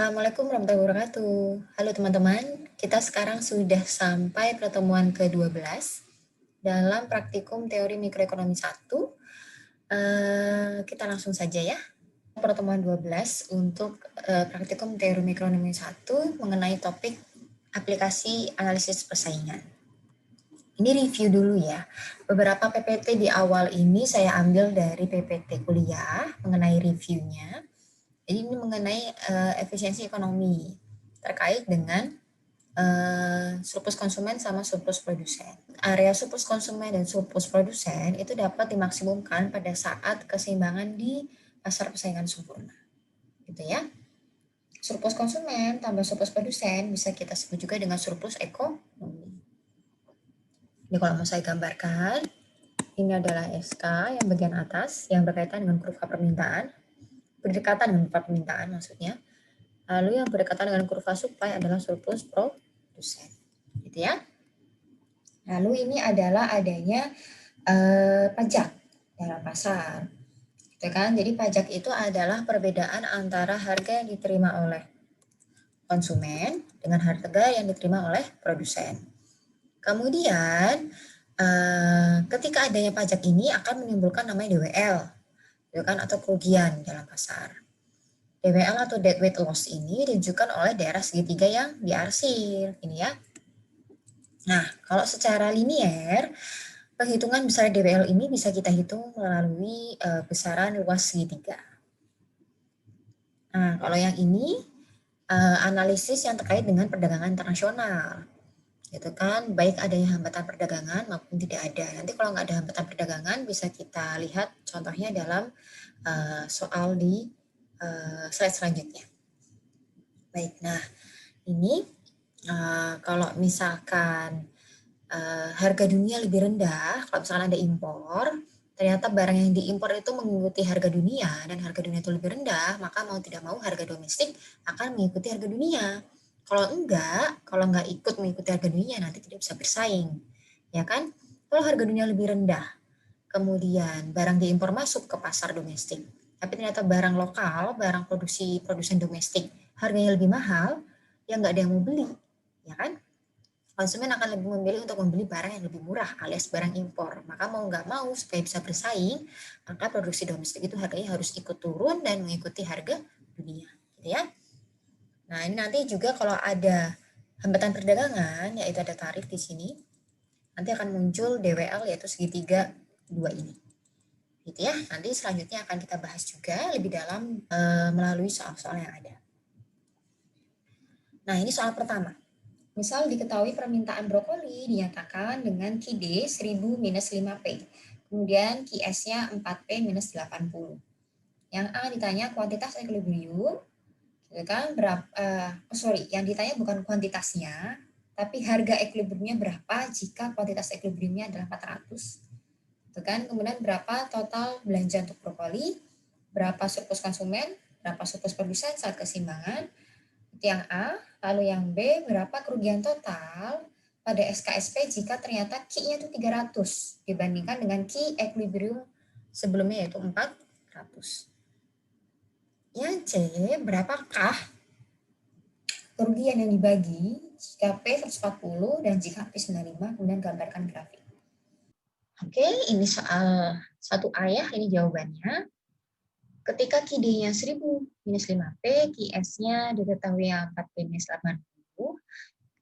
Assalamualaikum warahmatullahi wabarakatuh. Halo teman-teman, kita sekarang sudah sampai pertemuan ke-12 dalam praktikum teori mikroekonomi 1. Kita langsung saja ya. Pertemuan 12 untuk praktikum teori mikroekonomi 1 mengenai topik aplikasi analisis persaingan. Ini review dulu ya. Beberapa PPT di awal ini saya ambil dari PPT kuliah mengenai reviewnya. Jadi ini mengenai efisiensi ekonomi terkait dengan surplus konsumen sama surplus produsen. Area surplus konsumen dan surplus produsen itu dapat dimaksimumkan pada saat keseimbangan di pasar persaingan sempurna. Gitu ya. Surplus konsumen tambah surplus produsen bisa kita sebut juga dengan surplus ekonomi. Ini kalau mau saya gambarkan, ini adalah SK yang bagian atas yang berkaitan dengan kurva permintaan, berdekatan dengan kurva permintaan maksudnya. Lalu yang berdekatan dengan kurva supply adalah surplus produsen. Gitu ya. Lalu ini adalah adanya pajak dalam pasar. Gitu kan? Jadi pajak itu adalah perbedaan antara harga yang diterima oleh konsumen dengan harga yang diterima oleh produsen. Kemudian ketika adanya pajak ini akan menimbulkan namanya DWL, gitu kan, atau kerugian dalam pasar. DWL atau deadweight loss ini ditunjukkan oleh daerah segitiga yang diarsir, ini ya. Nah, kalau secara linier, penghitungan besar DWL ini bisa kita hitung melalui besaran luas segitiga. Nah, kalau yang ini analisis yang terkait dengan perdagangan internasional, gitu kan, baik adanya hambatan perdagangan maupun tidak ada. Nanti kalau nggak ada hambatan perdagangan bisa kita lihat contohnya dalam soal di slide selanjutnya. Baik, nah ini kalau misalkan harga dunia lebih rendah, kalau misalkan ada impor, ternyata barang yang diimpor itu mengikuti harga dunia dan harga dunia itu lebih rendah, maka mau tidak mau harga domestik akan mengikuti harga dunia. Kalau enggak ikut mengikuti harga dunia nanti tidak bisa bersaing. Ya kan? Kalau harga dunia lebih rendah, kemudian barang diimpor masuk ke pasar domestik, tapi ternyata barang lokal, barang produsen domestik harganya lebih mahal, ya nggak ada yang mau beli, ya kan? Konsumen akan lebih memilih untuk membeli barang yang lebih murah alias barang impor. Maka mau nggak mau supaya bisa bersaing, maka produksi domestik itu harganya harus ikut turun dan mengikuti harga dunia, gitu ya. Nah, ini nanti juga kalau ada hambatan perdagangan, yaitu ada tarif di sini, nanti akan muncul DWL yaitu segitiga dua ini. Gitu ya. Nanti selanjutnya akan kita bahas juga lebih dalam melalui soal-soal yang ada. Nah, ini soal pertama. Misal diketahui permintaan brokoli dinyatakan dengan QD 1000 minus 5P. Kemudian QS-nya 4P minus 80. Yang A ditanya kuantitas equilibrium, gitu kan, yang ditanya bukan kuantitasnya, tapi harga equilibriumnya berapa jika kuantitas equilibriumnya adalah 400. Gitu kan. Kemudian berapa total belanja untuk brokoli, berapa surplus konsumen, berapa surplus produsen saat keseimbangan. Itu yang A. Lalu yang B, berapa kerugian total pada SKSP jika ternyata Q-nya itu 300 dibandingkan dengan Q equilibrium sebelumnya yaitu 400. Yang C, berapakah kerugian yang dibagi jika P 140 dan jika P 95, kemudian gambarkan grafik. Oke, ini soal 1A ya, ini jawabannya. Ketika QD-nya 1000 minus 5P, QS-nya diketahui 4P minus 80,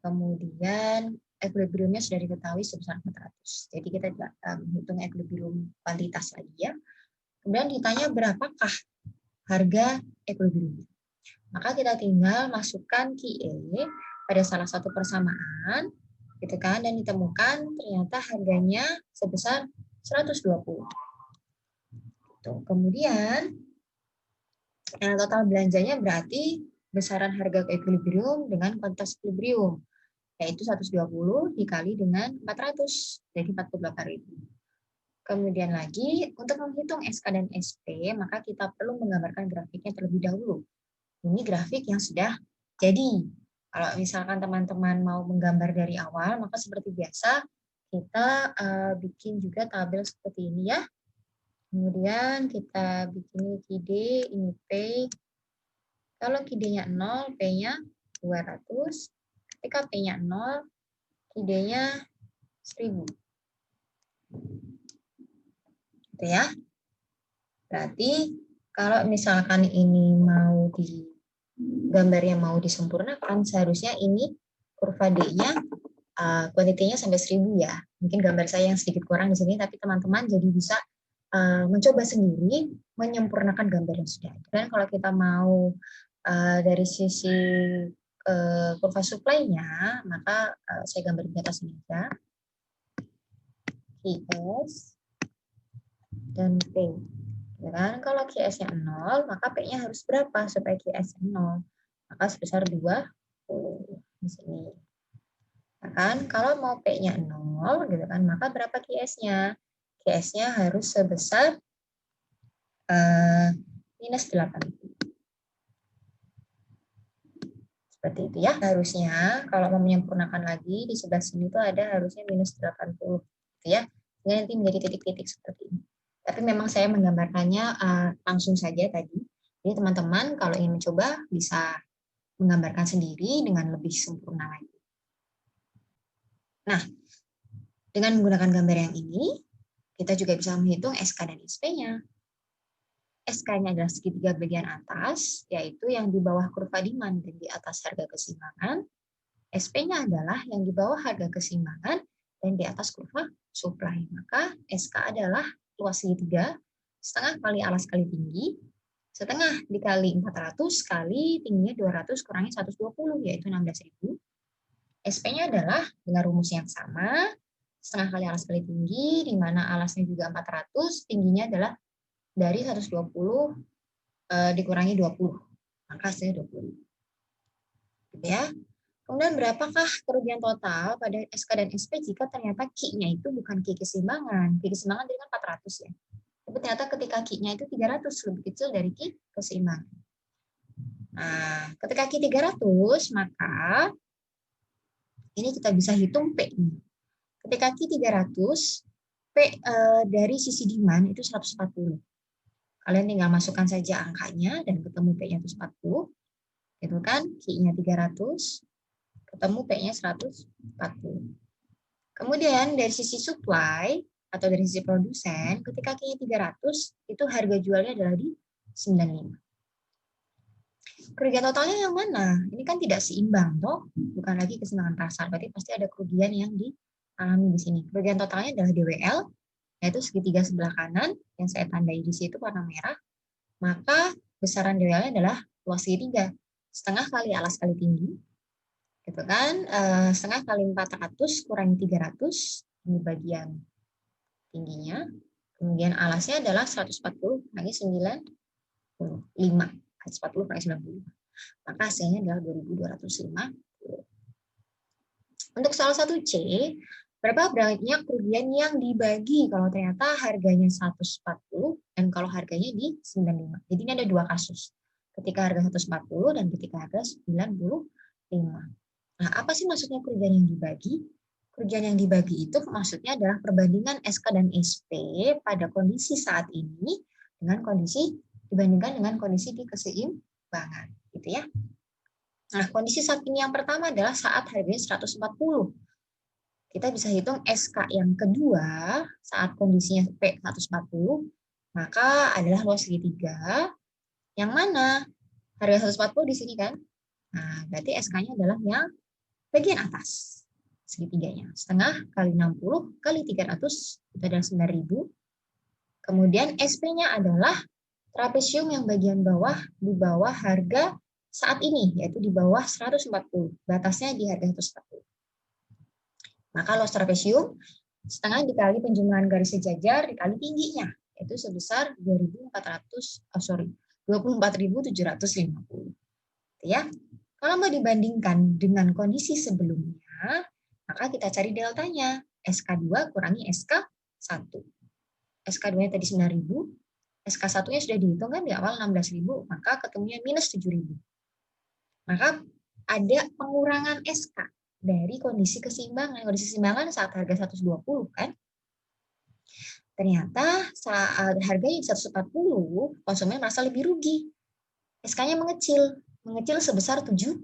kemudian equilibriumnya sudah diketahui sebesar 400. Jadi kita tidak menghitung equilibrium kuantitas lagi ya. Kemudian ditanya berapakah harga equilibriumnya. Maka kita tinggal masukkan QE pada salah satu persamaan, gitu kan, dan ditemukan ternyata harganya sebesar 120. Gitu. Kemudian total belanjanya berarti besaran harga equilibrium dengan kuantitas equilibrium, yaitu 120 dikali dengan 400, jadi 48.000. Kemudian lagi, untuk menghitung SK dan SP, maka kita perlu menggambarkan grafiknya terlebih dahulu. Ini grafik yang sudah jadi. Kalau misalkan teman-teman mau menggambar dari awal, maka seperti biasa, kita bikin juga tabel seperti ini ya. Kemudian kita bikin ini QD, ini P, Kalau QD-nya 0, P-nya 200. Ketika P-nya 0, QD-nya 1000. Gitu ya. Berarti kalau misalkan ini mau gambarnya mau disempurnakan, seharusnya ini kurva D-nya kuantitinya sampai 1000 ya. Mungkin gambar saya yang sedikit kurang di sini, tapi teman-teman jadi bisa mencoba sendiri menyempurnakan gambar yang sudah ada. Dan kalau kita mau dari sisi kurva supply-nya, maka saya gambar di atas ini ya. QS dan P. Ya kan? Kalau QS-nya 0, maka P-nya harus berapa supaya QS-nya 0? Maka sebesar 20 di sini. Ya kan? Kalau mau P-nya 0, gitu kan, maka berapa QS-nya? QS-nya harus sebesar minus 8. Seperti itu ya. Harusnya kalau mau menyempurnakan lagi, di sebelah sini tuh ada harusnya minus 80. Gitu ya. Ini nanti menjadi titik-titik seperti ini. Tapi memang saya menggambarkannya langsung saja tadi. Jadi teman-teman kalau ingin mencoba bisa menggambarkan sendiri dengan lebih sempurna lagi. Nah, dengan menggunakan gambar yang ini, kita juga bisa menghitung SK dan SP-nya. SK-nya adalah segitiga bagian atas, yaitu yang di bawah kurva demand dan di atas harga keseimbangan. SP-nya adalah yang di bawah harga keseimbangan dan di atas kurva supply. Maka SK adalah luas segitiga, setengah kali alas kali tinggi, setengah dikali 400 kali tingginya 200 kurangi 120, yaitu 16.000. SP-nya adalah dengan rumus yang sama, setengah kali alas kali tinggi, di mana alasnya juga 400, tingginya adalah dari 120 dikurangi 20. Maka hasilnya 20. Gitu ya. Kemudian berapakah kerugian total pada SK dan SP jika ternyata Q-nya itu bukan Q keseimbangan. Q keseimbangan dengan 400 ya. Tapi ternyata ketika Q-nya itu 300, lebih kecil dari Q keseimbangan. Nah, ketika Q 300, maka ini kita bisa hitung P-nya. Ketika Q 300, P dari sisi demand itu 140. Kalian tinggal masukkan saja angkanya dan ketemu P-nya itu 40. Itu kan, Q-nya 300, ketemu P-nya 140. Kemudian dari sisi supply atau dari sisi produsen, ketika Q-nya 300, itu harga jualnya adalah di 95. Kerugian totalnya yang mana? Ini kan tidak seimbang, toh? Bukan lagi keseimbangan pasar, berarti pasti ada kerugian yang dialami di sini. Kerugian totalnya adalah DWL, yaitu segitiga sebelah kanan, yang saya tandai di situ warna merah, maka besaran DWL-nya adalah luas segitiga, setengah kali alas kali tinggi, gitu kan, setengah kali 400 kurangi 300, ini bagian tingginya, kemudian alasnya adalah 140 kurangi 95, 140 kurangi 95, maka hasilnya adalah 2250. Untuk salah satu C, berapa banyak kerugian yang dibagi kalau ternyata harganya 140 dan kalau harganya di 95. Jadi ini ada dua kasus. Ketika harga 140 dan ketika harga 95. Nah, apa sih maksudnya kerugian yang dibagi? Kerugian yang dibagi itu maksudnya adalah perbandingan SK dan SP pada kondisi saat ini dengan kondisi dibandingkan dengan kondisi di keseimbangan, gitu ya. Nah, kondisi saat ini yang pertama adalah saat harganya 140. Kita bisa hitung SK yang kedua saat kondisinya P 140, maka adalah luas segitiga. Yang mana? Harga 140 di sini kan? Nah, berarti SK-nya adalah yang bagian atas segitiganya. Setengah kali 60 kali 300 itu adalah 9.000. Kemudian SP-nya adalah trapesium yang bagian bawah di bawah harga saat ini, yaitu di bawah 140. Batasnya di harga 140. Maka luas trapesium setengah dikali penjumlahan garis sejajar dikali tingginya, yaitu sebesar 24.750. Ya. Kalau mau dibandingkan dengan kondisi sebelumnya, maka kita cari deltanya. SK2 kurangi SK1. SK2-nya tadi 9.000, SK1-nya sudah dihitung kan di awal 16.000, maka ketemunya minus 7.000. Maka ada pengurangan SK dari kondisi keseimbangan. Kondisi keseimbangan saat harga 120 kan. Ternyata saat harganya 140, konsumen merasa lebih rugi. SK-nya mengecil. mengecil sebesar 7.000,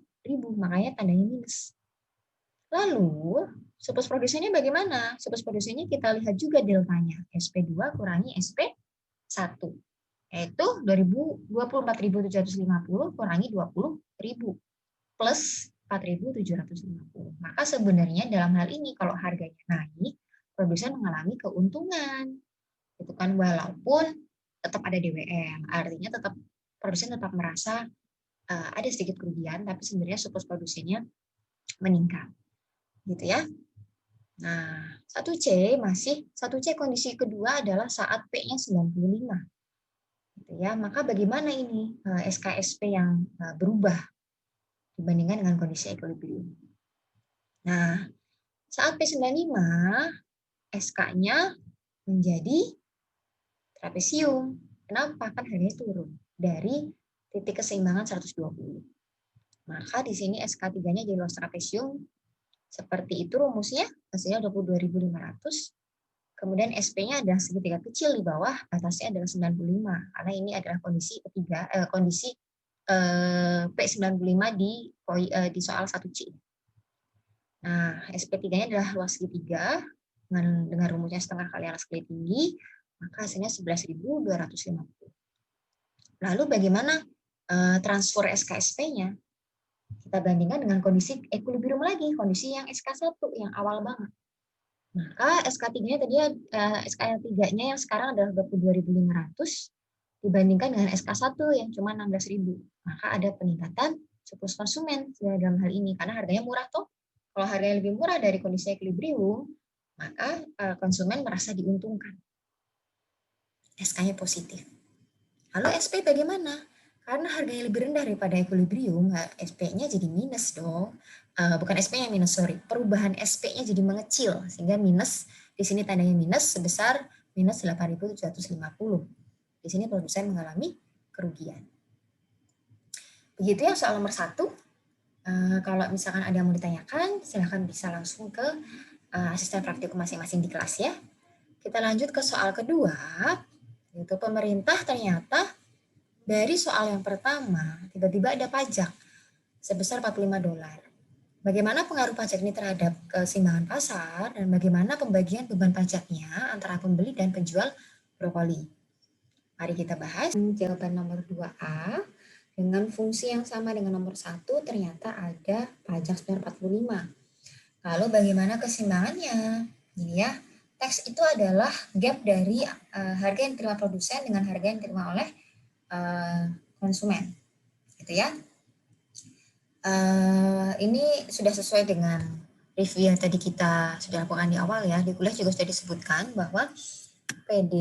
makanya tandanya minus. Lalu, surplus produsennya bagaimana? Surplus produsennya kita lihat juga deltanya, SP2 kurangi SP1, yaitu 24.750 kurangi 20.000 plus 4.750. Maka sebenarnya dalam hal ini kalau harganya naik, produsen mengalami keuntungan. Itu kan walaupun tetap ada DWM, artinya tetap produsen tetap merasa ada sedikit kerugian, tapi sebenarnya surplus produsennya meningkat. Gitu ya. Nah, 1C kondisi kedua adalah saat P-nya 95. Gitu ya. Maka bagaimana ini SKSP yang berubah dibandingkan dengan kondisi equilibrium? Nah, saat P95, SK-nya menjadi trapesium. Kenapa? Kan harganya turun dari titik keseimbangan 120. Maka di sini SK3-nya jadi loss trapesium. Seperti itu rumusnya, hasilnya 22.500. Kemudian SP-nya adalah segitiga kecil di bawah, batasnya adalah 95. Karena ini adalah kondisi ketiga, kondisi P95 di soal 1C. Nah, SP3-nya adalah luas segitiga dengan rumusnya setengah kali arah segitiga tinggi, maka hasilnya 11.250. Lalu bagaimana transfer SKSP-nya? Kita bandingkan dengan kondisi equilibrium lagi, kondisi yang SK1 yang awal banget. Maka SK3-nya tadi SK3-nya yang sekarang adalah 22.500 dibandingkan dengan SK1 yang cuma 16.000. Maka ada peningkatan surplus konsumen dalam hal ini karena harganya murah toh. Kalau harganya lebih murah dari kondisi equilibrium, maka konsumen merasa diuntungkan. SK-nya positif. Lalu SP bagaimana? Karena harganya lebih rendah daripada equilibrium, SP-nya jadi minus dong. Bukan SP-nya minus, sorry. Perubahan SP-nya jadi mengecil, sehingga minus, di sini tandanya minus sebesar minus 8.750. Di sini produsen mengalami kerugian. Begitu ya soal nomor 1. Kalau misalkan ada yang mau ditanyakan, silahkan bisa langsung ke asisten praktikum masing-masing di kelas ya. Kita lanjut ke soal kedua, yaitu pemerintah ternyata dari soal yang pertama, tiba-tiba ada pajak sebesar $45. Bagaimana pengaruh pajak ini terhadap keseimbangan pasar dan bagaimana pembagian beban pajaknya antara pembeli dan penjual brokoli? Mari kita bahas. Jawaban nomor 2A, dengan fungsi yang sama dengan nomor 1, ternyata ada pajak sebesar 45. Lalu bagaimana keseimbangannya? Ini ya, teks itu adalah gap dari harga yang diterima produsen dengan harga yang diterima oleh konsumen, gitu ya. Ini sudah sesuai dengan review yang tadi kita sudah lakukan di awal ya. Di kuliah juga sudah disebutkan bahwa PD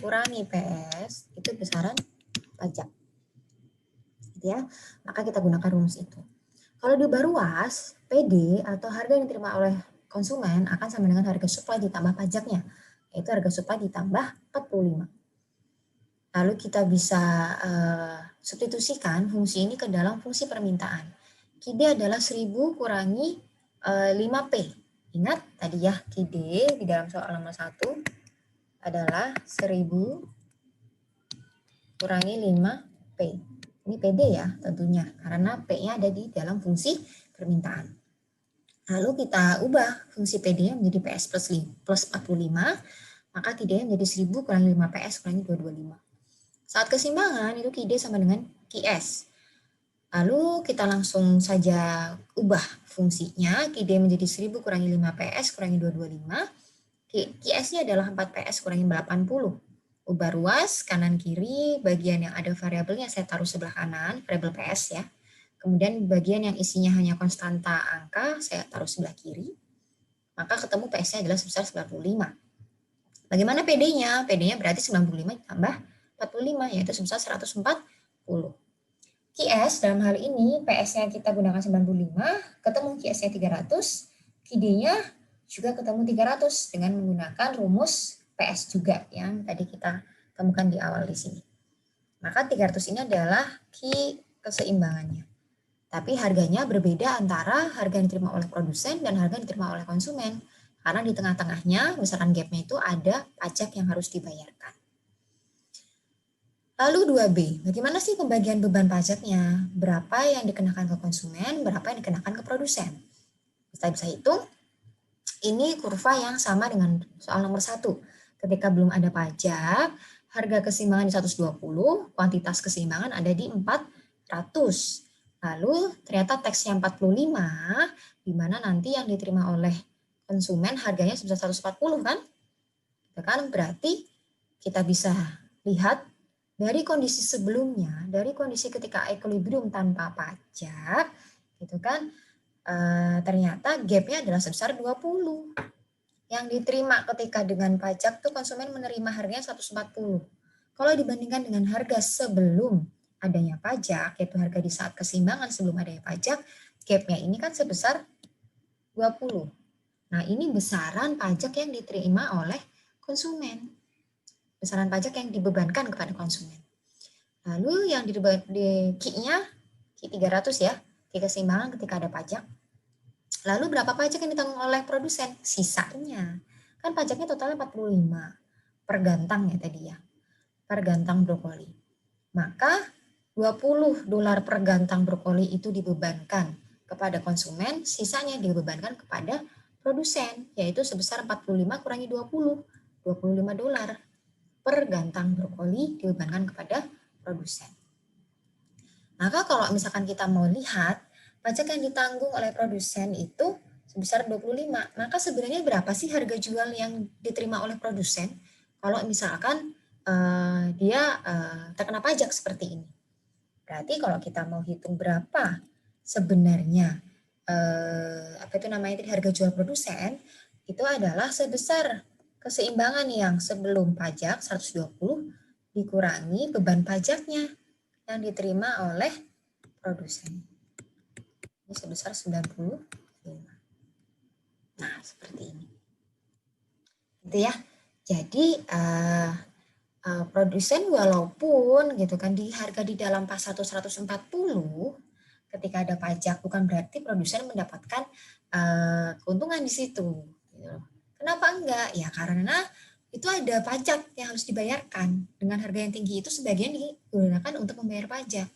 kurangi PS itu besaran pajak, gitu ya. Maka kita gunakan rumus itu. Kalau diubah ruas, PD atau harga yang diterima oleh konsumen akan sama dengan harga supply ditambah pajaknya, yaitu harga supply ditambah 45. Lalu kita bisa substitusikan fungsi ini ke dalam fungsi permintaan. QD adalah 1000 kurangi 5P. Ingat tadi ya, QD di dalam soal nomor 1 adalah 1000 kurangi 5P. Ini PD ya tentunya, karena P-nya ada di dalam fungsi permintaan. Lalu kita ubah fungsi PD menjadi PS plus 45, maka QD menjadi 1000 kurangi 5PS kurangi 225. Saat keseimbangan itu QD sama dengan QS. Lalu kita langsung saja ubah fungsinya, QD menjadi 1000 kurangi 5PS kurangi 225. QS-nya adalah 4PS kurangi 80. Ubah ruas, kanan kiri, bagian yang ada variabelnya saya taruh sebelah kanan, variabel PS ya. Kemudian bagian yang isinya hanya konstanta angka, saya taruh sebelah kiri. Maka ketemu PS-nya adalah sebesar 95. Bagaimana PD-nya? PD-nya berarti 95 ditambah 45, yaitu sebesar 140. QS dalam hal ini PS-nya kita gunakan 95, ketemu QS-nya 300, QD-nya juga ketemu 300 dengan menggunakan rumus PS juga yang tadi kita temukan di awal di sini. Maka 300 ini adalah Q keseimbangannya. Tapi harganya berbeda antara harga yang diterima oleh produsen dan harga yang diterima oleh konsumen. Karena di tengah-tengahnya, misalkan gap-nya itu ada pajak yang harus dibayarkan. Lalu 2B, bagaimana sih pembagian beban pajaknya? Berapa yang dikenakan ke konsumen, berapa yang dikenakan ke produsen? Kita bisa hitung, ini kurva yang sama dengan soal nomor 1. Ketika belum ada pajak, harga keseimbangan di 120, kuantitas keseimbangan ada di 400. Lalu ternyata teksnya 45, di mana nanti yang diterima oleh konsumen harganya sebesar 140 kan? Itu kan berarti kita bisa lihat dari kondisi sebelumnya, dari kondisi ketika equilibrium tanpa pajak, gitu kan, ternyata gapnya adalah sebesar 20. Yang diterima ketika dengan pajak tuh konsumen menerima harganya 140. Kalau dibandingkan dengan harga sebelum adanya pajak, yaitu harga di saat keseimbangan sebelum adanya pajak, gapnya ini kan sebesar 20. Nah, ini besaran pajak yang diterima oleh konsumen. Besaran pajak yang dibebankan kepada konsumen. Lalu yang di Ki-nya, Ki 300 ya, Ki keseimbangan ketika ada pajak. Lalu berapa pajak yang ditanggung oleh produsen? Sisanya. Kan pajaknya totalnya 45 per gantang ya tadi ya, per gantang brokoli. Maka $20 per gantang brokoli itu dibebankan kepada konsumen, sisanya dibebankan kepada produsen, yaitu sebesar 45 kurangi 20, $25 per gantang brokoli dibebankan kepada produsen. Maka kalau misalkan kita mau lihat, pajak yang ditanggung oleh produsen itu sebesar 25. Maka sebenarnya berapa sih harga jual yang diterima oleh produsen kalau misalkan dia terkena pajak seperti ini? Berarti kalau kita mau hitung berapa sebenarnya apa itu namanya harga jual produsen, itu adalah sebesar keseimbangan yang sebelum pajak 120 dikurangi beban pajaknya yang diterima oleh produsen. Ini sebesar 95. Nah, seperti ini. Gitu ya. Jadi produsen walaupun gitu kan di harga di dalam pasal 140 ketika ada pajak bukan berarti produsen mendapatkan keuntungan di situ. Gitu. Kenapa enggak? Ya karena itu ada pajak yang harus dibayarkan. Dengan harga yang tinggi itu sebagian digunakan untuk membayar pajak.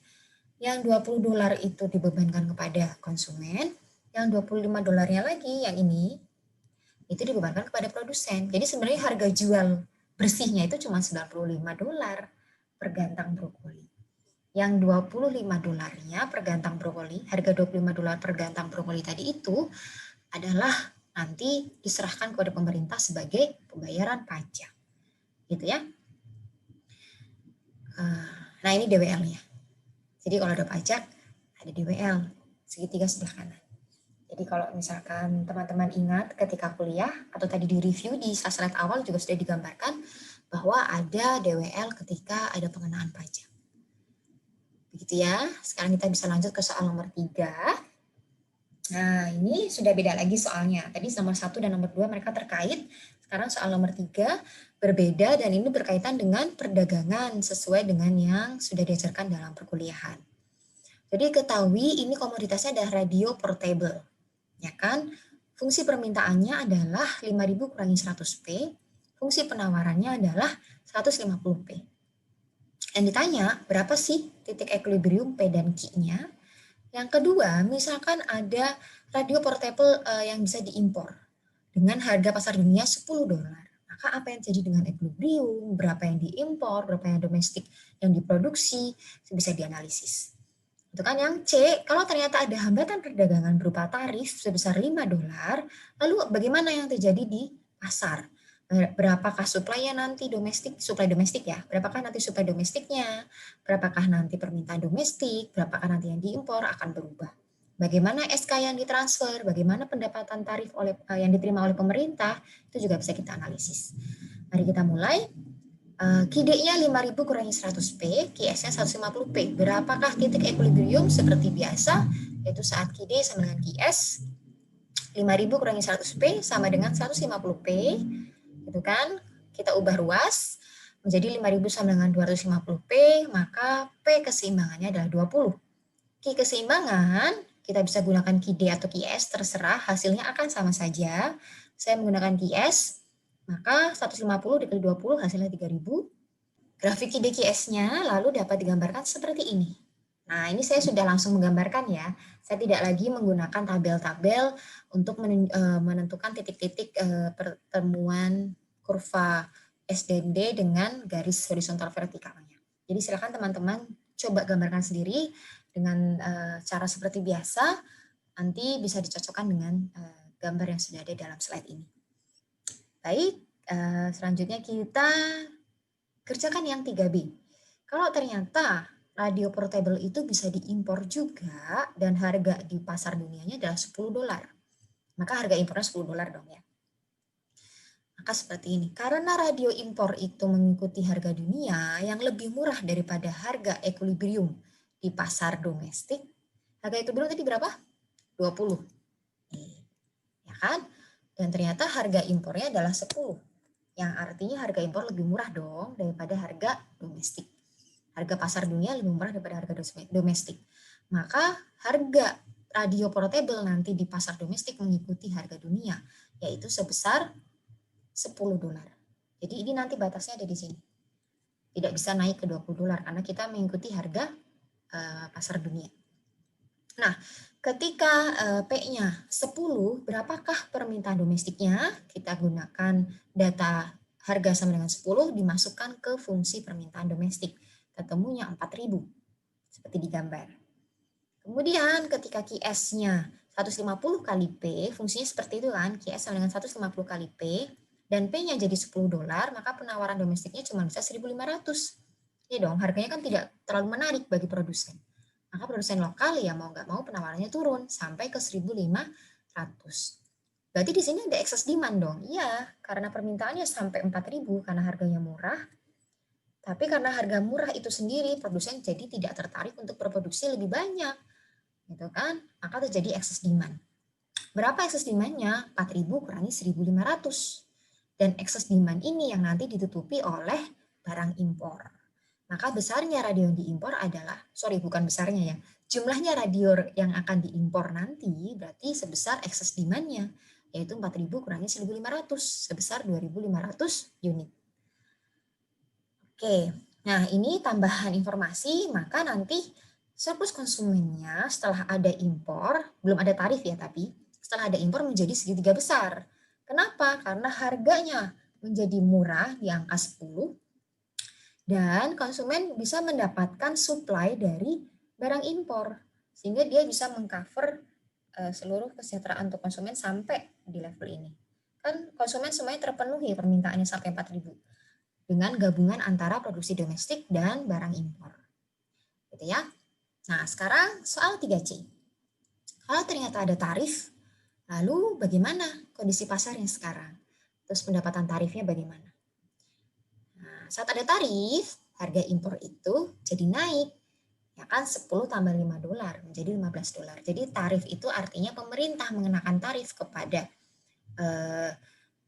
Yang $20 itu dibebankan kepada konsumen, yang $25 lagi yang ini itu dibebankan kepada produsen. Jadi sebenarnya harga jual bersihnya itu cuma $95 per gantang brokoli. Yang $25-nya per gantang brokoli, harga $25 per gantang brokoli tadi itu adalah nanti diserahkan kepada pemerintah sebagai pembayaran pajak. Gitu ya. Nah, ini DWL-nya. Jadi kalau ada pajak, ada DWL, segitiga sebelah kanan. Jadi kalau misalkan teman-teman ingat ketika kuliah atau tadi di review di slide awal juga sudah digambarkan bahwa ada DWL ketika ada pengenaan pajak. Begitu ya. Sekarang kita bisa lanjut ke soal nomor 3. Nah, ini sudah beda lagi soalnya. Tadi nomor 1 dan nomor 2 mereka terkait. Sekarang soal nomor 3 berbeda dan ini berkaitan dengan perdagangan sesuai dengan yang sudah diajarkan dalam perkuliahan. Jadi ketahui ini komoditasnya adalah radio portable. Ya kan? Fungsi permintaannya adalah 5.000 kurangi 100P, fungsi penawarannya adalah 150P. Yang ditanya, berapa sih titik equilibrium P dan Q-nya? Yang kedua, misalkan ada radio portable yang bisa diimpor dengan harga pasar dunia $10. Maka apa yang terjadi dengan equilibrium, berapa yang diimpor, berapa yang domestik yang diproduksi, bisa dianalisis. Itu kan yang C, kalau ternyata ada hambatan perdagangan berupa tarif sebesar $5, lalu bagaimana yang terjadi di pasar? Berapakah suplainya nanti domestik, suplai domestik ya? Berapakah nanti suplai domestiknya? Berapakah nanti permintaan domestik? Berapakah nanti yang diimpor akan berubah? Bagaimana SK yang ditransfer? Bagaimana pendapatan tarif yang diterima oleh pemerintah? Itu juga bisa kita analisis. Mari kita mulai. QD-nya 5.000 kurangi 100P, QS-nya 150P. Berapakah titik equilibrium? Seperti biasa, yaitu saat QD sama dengan QS, 5.000 kurangi 100P sama dengan 150P. Gitu kan? Kita ubah ruas menjadi 5.000 sama dengan 250P, maka P keseimbangannya adalah 20. Q keseimbangan, kita bisa gunakan QD atau QS, terserah, hasilnya akan sama saja. Saya menggunakan QS, maka 150 dikali 20 hasilnya 3.000. Grafik ide QS-nya lalu dapat digambarkan seperti ini. Nah, ini saya sudah langsung menggambarkan ya. Saya tidak lagi menggunakan tabel-tabel untuk menentukan titik-titik pertemuan kurva S dan D dengan garis horizontal vertikalnya. Jadi silakan teman-teman coba gambarkan sendiri dengan cara seperti biasa. Nanti bisa dicocokkan dengan gambar yang sudah ada dalam slide ini. Baik, selanjutnya kita kerjakan yang 3B. Kalau ternyata radio portable itu bisa diimpor juga dan harga di pasar dunianya adalah $10, maka harga impornya $10 dong ya. Maka seperti ini, karena radio impor itu mengikuti harga dunia yang lebih murah daripada harga equilibrium di pasar domestik, harga equilibrium tadi berapa? 20. Ya kan? Dan ternyata harga impornya adalah 10. Yang artinya harga impor lebih murah dong daripada harga domestik. Harga pasar dunia lebih murah daripada harga domestik. Maka harga radio portable nanti di pasar domestik mengikuti harga dunia, yaitu sebesar $10. Jadi ini nanti batasnya ada di sini. Tidak bisa naik ke $20 karena kita mengikuti harga pasar dunia. Nah, ketika P-nya 10, berapakah permintaan domestiknya? Kita gunakan data harga sama dengan 10 dimasukkan ke fungsi permintaan domestik. Ketemunya 4.000, seperti di gambar. Kemudian ketika QS-nya 150 kali P, fungsinya seperti itu kan, QS sama dengan 150 kali P, dan P-nya jadi $10, maka penawaran domestiknya cuma bisa 1.500. Ya dong, harganya kan tidak terlalu menarik bagi produsen. Maka produsen lokal ya mau nggak mau penawarannya turun sampai ke 1.500. Berarti di sini ada excess demand dong. Iya, karena permintaannya sampai 4.000 karena harganya murah. Tapi karena harga murah itu sendiri, produsen jadi tidak tertarik untuk berproduksi lebih banyak. Gitu kan? Maka terjadi excess demand. Berapa excess demand-nya? 4.000 kurangi 1.500. Dan excess demand ini yang nanti ditutupi oleh barang impor. Maka besarnya radio yang diimpor adalah, bukan besarnya ya, jumlahnya radio yang akan diimpor nanti berarti sebesar excess demand-nya, yaitu 4.000 kurangi 1.500, sebesar 2.500 unit. Oke, nah ini tambahan informasi, maka nanti surplus konsumennya setelah ada impor, belum ada tarif ya tapi, setelah ada impor menjadi segitiga besar. Kenapa? Karena harganya menjadi murah di angka 10, dan konsumen bisa mendapatkan supply dari barang impor sehingga dia bisa mengcover seluruh kesejahteraan untuk konsumen sampai di level ini. Kan konsumen semuanya terpenuhi permintaannya sampai 4.000 dengan gabungan antara produksi domestik dan barang impor. Gitu ya. Nah, sekarang soal 3C. Kalau ternyata ada tarif, lalu bagaimana kondisi pasarnya sekarang? Terus pendapatan tarifnya bagaimana? Saat ada tarif, harga impor itu jadi naik. Ya kan 10 tambah $5 menjadi $15. Jadi tarif itu artinya pemerintah mengenakan tarif kepada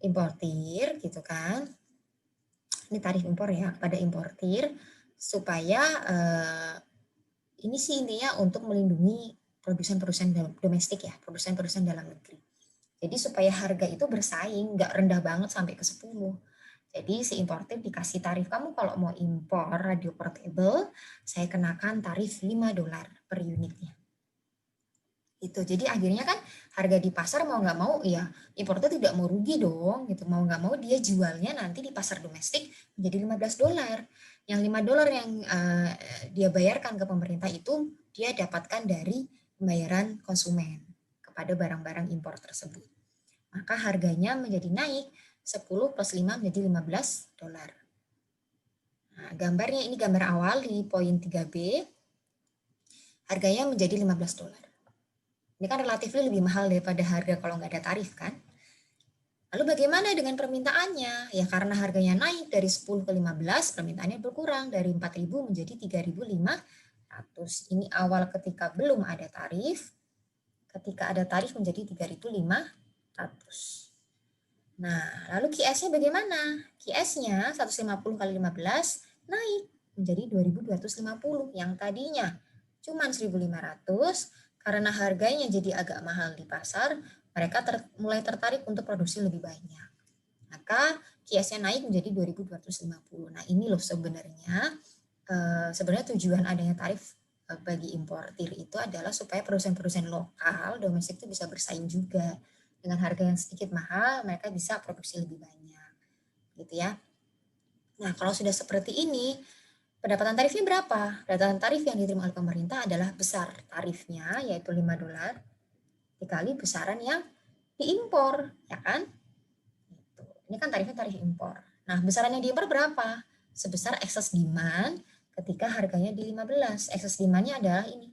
importir gitu kan. Ini tarif impor ya kepada importir supaya ini sih intinya untuk melindungi produsen-produsen domestik ya, produsen-produsen dalam negeri. Jadi supaya harga itu bersaing, nggak rendah banget sampai ke 10. Jadi si importir dikasih tarif, kamu kalau mau impor radio portable, saya kenakan tarif $5 per unitnya. Itu. Jadi akhirnya kan harga di pasar mau nggak mau ya importir tidak mau rugi dong gitu. Mau nggak mau dia jualnya nanti di pasar domestik menjadi $15. Yang $5 yang dia bayarkan ke pemerintah itu dia dapatkan dari pembayaran konsumen kepada barang-barang impor tersebut. Maka harganya menjadi naik 10 plus 5 menjadi $15. Nah, gambarnya ini gambar awal di poin 3B. Harganya menjadi $15. Ini kan relatif lebih mahal daripada harga kalau nggak ada tarif kan. Lalu bagaimana dengan permintaannya? Ya karena harganya naik dari 10 ke 15, permintaannya berkurang dari 4.000 menjadi 3.500. Ini awal ketika belum ada tarif. Ketika ada tarif menjadi 3.500. Nah, lalu QS-nya bagaimana? QS-nya 150 kali 15 naik menjadi 2.250. Yang tadinya cuma 1.500, karena harganya jadi agak mahal di pasar, mereka mulai tertarik untuk produksi lebih banyak. Maka kiasnya naik menjadi 2.250. Nah, ini loh sebenarnya tujuan adanya tarif bagi importir itu adalah supaya produsen-produsen lokal domestik itu bisa bersaing juga. Dengan harga yang sedikit mahal, mereka bisa produksi lebih banyak. Gitu ya. Nah, kalau sudah seperti ini, pendapatan tarifnya berapa? Pendapatan tarif yang diterima oleh pemerintah adalah besar tarifnya, yaitu $5, dikali besaran yang diimpor, ya kan? Gitu. Ini kan tarifnya tarif impor. Nah, besaran yang diimpor berapa? Sebesar excess demand ketika harganya di 15. Excess demand-nya adalah ini.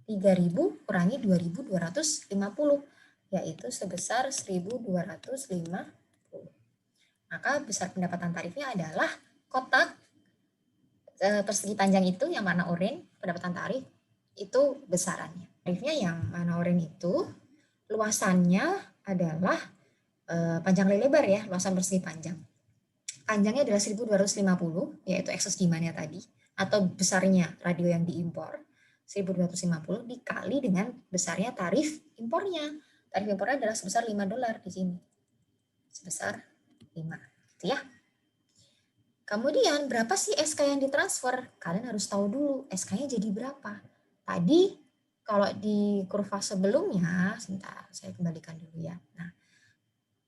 3.000 kurangi 2.250, yaitu sebesar 1.250. Maka besar pendapatan tarifnya adalah kotak persegi panjang itu yang warna oranye, pendapatan tarif, itu besarannya. Tarifnya yang warna oranye itu, luasannya adalah panjang kali lebar ya, luasan persegi panjang. Panjangnya adalah 1.250, yaitu excess demand-nya tadi, atau besarnya radio yang diimpor, 1.250 dikali dengan besarnya tarif impornya. Tarif impornya adalah sebesar $5 di sini. Sebesar 5, gitu ya. Kemudian berapa sih SK yang ditransfer? Kalian harus tahu dulu SK-nya jadi berapa. Tadi kalau di kurva sebelumnya, sebentar saya kembalikan dulu ya. Nah,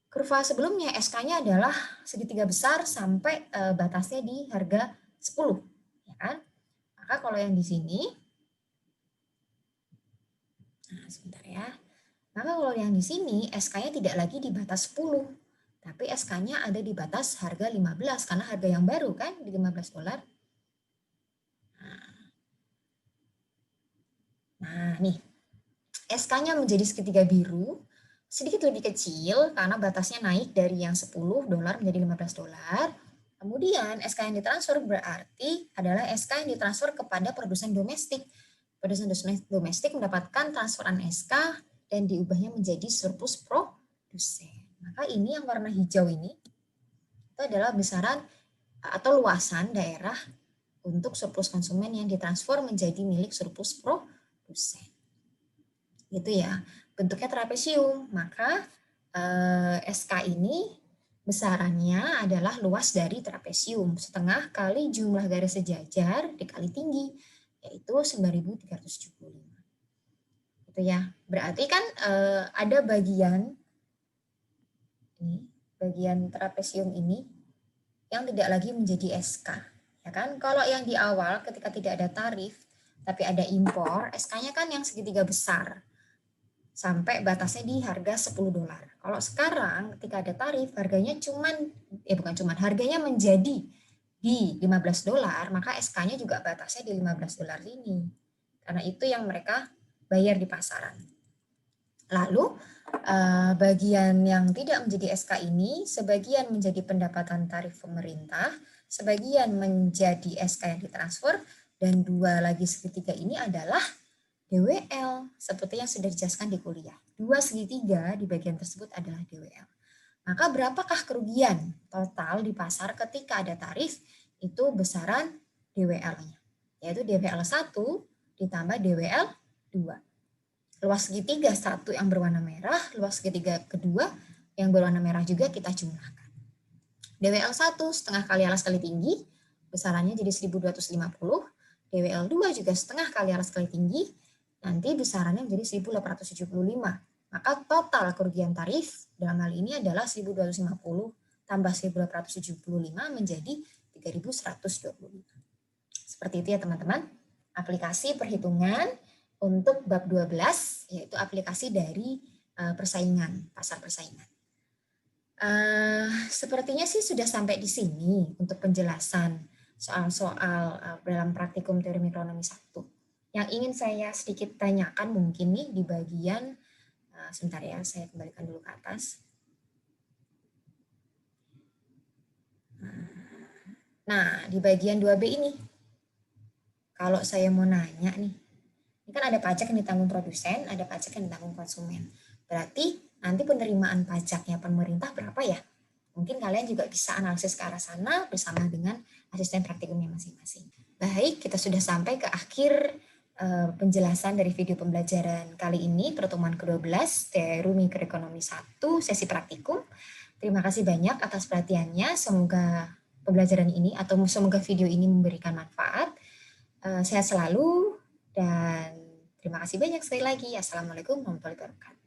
kurva sebelumnya SK-nya adalah segitiga besar sampai batasnya di harga 10, ya kan? Maka kalau yang di sini, nah sebentar ya. Maka kalau yang di sini SK-nya tidak lagi di batas 10, tapi SK-nya ada di batas harga 15 karena harga yang baru kan di $15. Nah, nih. SK-nya menjadi segitiga biru, sedikit lebih kecil karena batasnya naik dari yang $10 menjadi $15. Kemudian SK yang ditransfer berarti adalah SK yang ditransfer kepada produsen domestik. Produsen domestik mendapatkan transferan SK dan diubahnya menjadi surplus produsen. Maka ini yang warna hijau ini itu adalah besaran atau luasan daerah untuk surplus konsumen yang ditransfer menjadi milik surplus produsen. Gitu ya, bentuknya trapesium, maka SK ini besarannya adalah luas dari trapesium, setengah kali jumlah garis sejajar dikali tinggi, yaitu 9.375. Gitu ya, berarti kan ada bagian ini, bagian trapesium ini yang tidak lagi menjadi SK, ya kan? Kalau yang di awal ketika tidak ada tarif tapi ada impor, SK-nya kan yang segitiga besar sampai batasnya di harga $10. Kalau sekarang ketika ada tarif harganya harganya menjadi di $15, maka SK-nya juga batasnya di $15 ini. Karena itu yang mereka bayar di pasaran. Lalu bagian yang tidak menjadi SK ini sebagian menjadi pendapatan tarif pemerintah, sebagian menjadi SK yang ditransfer, dan dua lagi segitiga ini adalah DWL, seperti yang sudah dijelaskan di kuliah. Dua segitiga di bagian tersebut adalah DWL. Maka berapakah kerugian total di pasar ketika ada tarif? Itu besaran DWL-nya, yaitu DWL 1 ditambah DWL 2. Luas segitiga 1 yang berwarna merah, luas segitiga kedua yang berwarna merah juga kita jumlahkan. DWL 1 setengah kali alas kali tinggi, besarannya jadi 1.250. DWL 2 juga setengah kali alas kali tinggi, nanti besarannya menjadi 1.875. Maka total kerugian tarif dalam hal ini adalah 1.250 tambah 1.875 menjadi 3.125. Seperti itu ya teman-teman. Aplikasi perhitungan untuk bab 12 yaitu aplikasi dari persaingan, pasar persaingan. Sepertinya sih sudah sampai di sini untuk penjelasan soal-soal dalam praktikum teori mikroekonomi 1. Yang ingin saya sedikit tanyakan mungkin nih di bagian, sebentar ya, saya kembalikan dulu ke atas. Nah, di bagian 2B ini, kalau saya mau nanya nih, ini kan ada pajak yang ditanggung produsen, ada pajak yang ditanggung konsumen. Berarti nanti penerimaan pajaknya pemerintah berapa ya? Mungkin kalian juga bisa analisis ke arah sana bersama dengan asisten praktikumnya masing-masing. Baik, kita sudah sampai ke akhir penjelasan dari video pembelajaran kali ini, pertemuan ke-12, teori mikroekonomi 1, sesi praktikum. Terima kasih banyak atas perhatiannya. Semoga pembelajaran ini atau semoga video ini memberikan manfaat. Sehat selalu dan terima kasih banyak sekali lagi. Assalamualaikum warahmatullahi wabarakatuh.